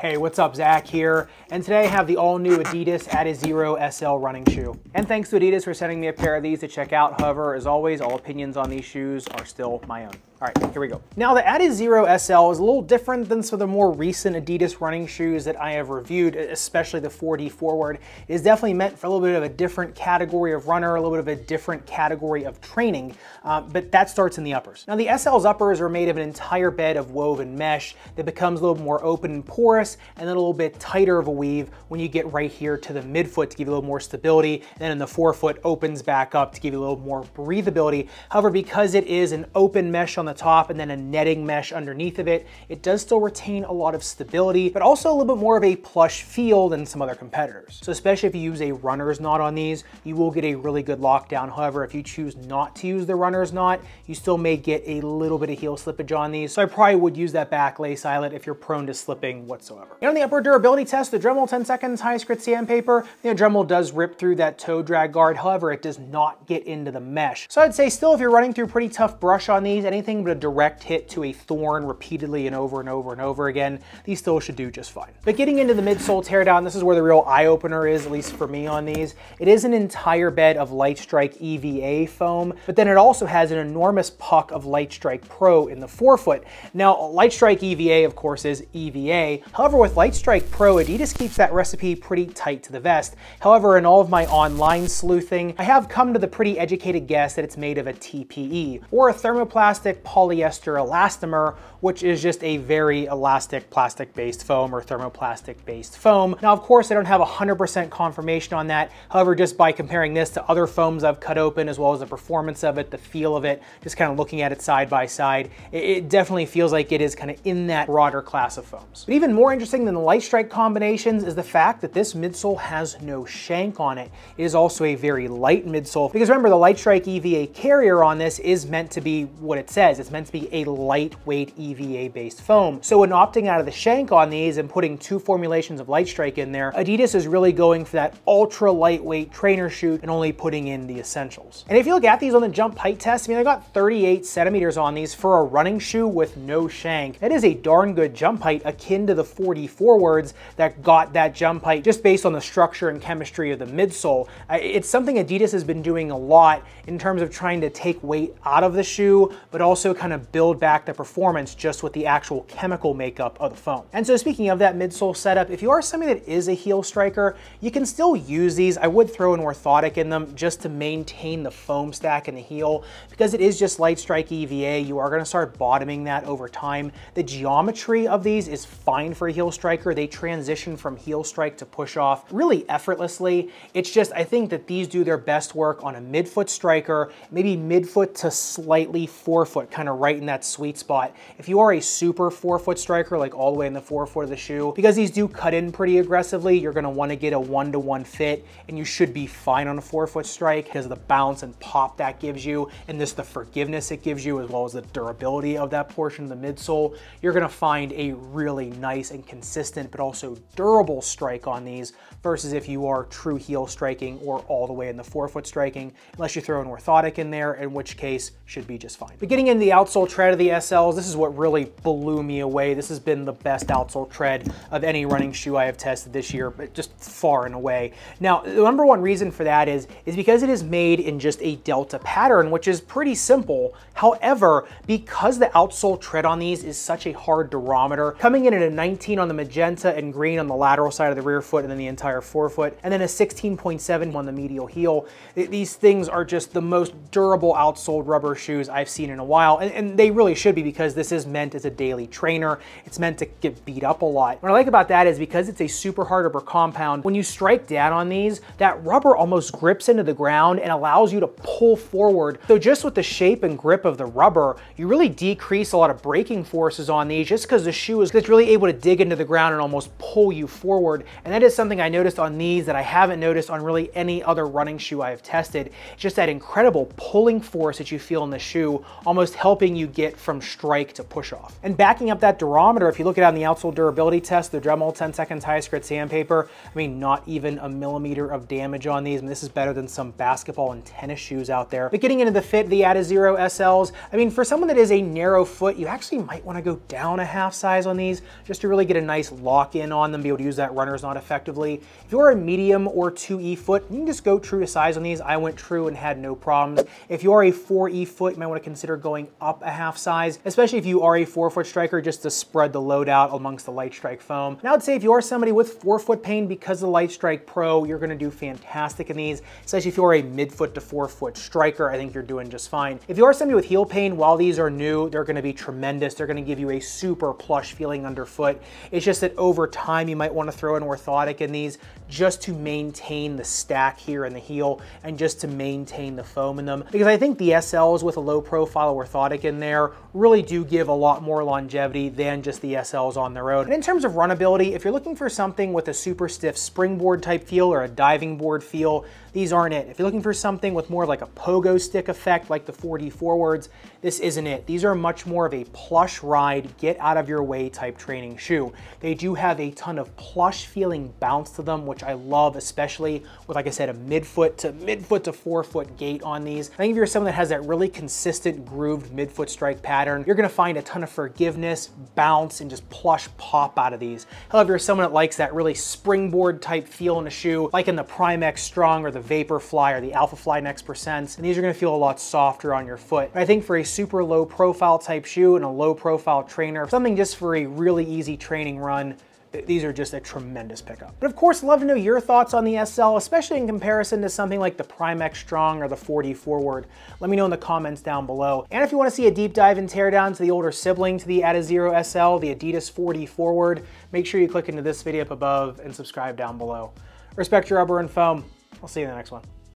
Hey, what's up? Zach here, and today I have the all-new Adidas Adizero SL running shoe. And thanks to Adidas for sending me a pair of these to check out. However, as always, all opinions on these shoes are still my own. All right, here we go. Now, the Adizero SL is a little different than some of the more recent Adidas running shoes that I have reviewed, especially the 4D Forward. It is definitely meant for a little bit of a different category of runner, a little bit of a different category of training, but that starts in the uppers. Now, the SL's uppers are made of an entire bed of woven mesh that becomes a little more open and porous, and then a little bit tighter of a weave when you get right here to the midfoot to give you a little more stability, and then in the forefoot opens back up to give you a little more breathability. However, because it is an open mesh on the top and then a netting mesh underneath of it, it does still retain a lot of stability, but also a little bit more of a plush feel than some other competitors. So especially if you use a runner's knot on these, you will get a really good lockdown. However, if you choose not to use the runner's knot, you still may get a little bit of heel slippage on these. So I probably would use that back lace eyelet if you're prone to slipping whatsoever. And on the upper durability test, the Dremel 10 seconds highest grit sandpaper, Dremel does rip through that toe drag guard. However, it does not get into the mesh. So I'd say still, if you're running through pretty tough brush on these, anything but a direct hit to a thorn repeatedly and over and over and over again, these still should do just fine. But getting into the midsole teardown, this is where the real eye opener is, at least for me on these. It is an entire bed of Lightstrike EVA foam, but then it also has an enormous puck of Lightstrike Pro in the forefoot. Now, Lightstrike EVA, of course, is EVA. However, with Lightstrike Pro, Adidas keeps that recipe pretty tight to the vest. However, in all of my online sleuthing, I have come to the pretty educated guess that it's made of a TPE, or a thermoplastic polyester elastomer, which is just a very elastic plastic-based foam or thermoplastic-based foam. Now, of course, I don't have 100% confirmation on that. However, just by comparing this to other foams I've cut open, as well as the performance of it, the feel of it, just kind of looking at it side by side, it definitely feels like it is kind of in that broader class of foams. But even more interesting than the Lightstrike combinations is the fact that this midsole has no shank on it. It is also a very light midsole, because remember, the Lightstrike EVA carrier on this is meant to be what it says. It's meant to be a lightweight EVA-based foam. So when opting out of the shank on these and putting two formulations of Lightstrike in there, Adidas is really going for that ultra lightweight trainer shoe and only putting in the essentials. And if you look at these on the jump height test, I got 38 centimeters on these for a running shoe with no shank. That is a darn good jump height, akin to the 4D Forwards that got that jump height just based on the structure and chemistry of the midsole. It's something Adidas has been doing a lot in terms of trying to take weight out of the shoe, but also kind of build back the performance just with the actual chemical makeup of the foam. And so speaking of that midsole setup, if you are somebody that is a heel striker, you can still use these. I would throw an orthotic in them just to maintain the foam stack in the heel, because it is just Lightstrike EVA. You are going to start bottoming that over time. The geometry of these is fine for a heel striker. They transition from heel strike to push off really effortlessly. It's just, I think that these do their best work on a midfoot striker, maybe midfoot to slightly forefoot, kind of right in that sweet spot. If you are a super forefoot striker, like all the way in the forefoot of the shoe, because these do cut in pretty aggressively, you're going to want to get a 1-to-1 fit, and you should be fine on a forefoot strike because of the bounce and pop that gives you, and just the forgiveness it gives you, as well as the durability of that portion of the midsole. You're going to find a really nice and consistent, but also durable strike on these, versus if you are true heel striking or all the way in the forefoot striking, unless you throw an orthotic in there, in which case should be just fine. But getting into the outsole tread of the SLs, this is what really blew me away. This has been the best outsole tread of any running shoe I have tested this year, but just far and away. Now, the number one reason for that is because it is made in just a delta pattern, which is pretty simple. However, because the outsole tread on these is such a hard durometer, coming in at a 19 on the magenta and green on the lateral side of the rear foot and then the entire forefoot, and then a 16.7 on the medial heel, these things are just the most durable outsoled rubber shoes I've seen in a while, and they really should be, because this is meant as a daily trainer. It's meant to get beat up a lot. What I like about that is because it's a super hard rubber compound, when you strike down on these, that rubber almost grips into the ground and allows you to pull forward. So just with the shape and grip of the rubber, you really decrease a lot of braking forces on these, just because the shoe is really able to dig into the ground and almost pull you forward. And that is something I noticed on these that I haven't noticed on really any other running shoe I have tested. It's just that incredible pulling force that you feel in the shoe, almost helping you get from strike to push off. And backing up that durometer, if you look at it on the Outsole durability test, the Dremel 10 seconds highest grit sandpaper, I mean, not even a millimeter of damage on these. I mean, this is better than some basketball and tennis shoes out there. But getting into the fit, the Adizero SLs, I mean, for someone that is a narrow foot, you actually might want to go down a half size on these just to really get a nice lock in on them, be able to use that runner's knot effectively. If you're a medium or 2E foot, you can just go true to size on these. I went true and had no problems. If you are a 4E foot, you might want to consider going up a half size, especially if you are a 4-foot striker, just to spread the load out amongst the Lightstrike foam. And I would say if you are somebody with 4-foot pain, because of the Lightstrike Pro, you're going to do fantastic in these, especially if you're a mid-foot to 4-foot striker. I think you're doing just fine. If you are somebody with heel pain, while these are new, they're going to be tremendous. They're going to give you a super plush feeling underfoot. It's just that over time, you might want to throw an orthotic in these just to maintain the stack here in the heel and just to maintain the foam in them. Because I think the SLs with a low profile orthotic in there really do give a lot more longevity than just the SLs on their own. And in terms of runability, if you're looking for something with a super stiff springboard type feel or a diving board feel, these aren't it. If you're looking for something with more like a pogo stick effect like the 4D forwards, this isn't it. These are much more of a plush ride, get out of your way type training shoe. They do have a ton of plush feeling bounce to them, which I love, especially with, like I said, a midfoot to 4-foot gait on these. I think if you're someone that has that really consistent grooved midfoot strike pattern, you're gonna find a ton of forgiveness, bounce, and just plush pop out of these. However, if you're someone that likes that really springboard type feel in a shoe, like in the Prime X Strong or the Vaporfly or the Alphafly Next Percents, and these are gonna feel a lot softer on your foot. But I think for a super low profile type shoe and a low profile trainer, something just for a really easy training run, these are just a tremendous pickup. But of course, I'd love to know your thoughts on the SL, especially in comparison to something like the Prime X Strong or the 4D Forward. Let me know in the comments down below. And if you want to see a deep dive and teardown to the older sibling to the Adizero SL, the Adidas 4D Forward, make sure you click into this video up above and subscribe down below. Respect your rubber and foam. I'll see you in the next one.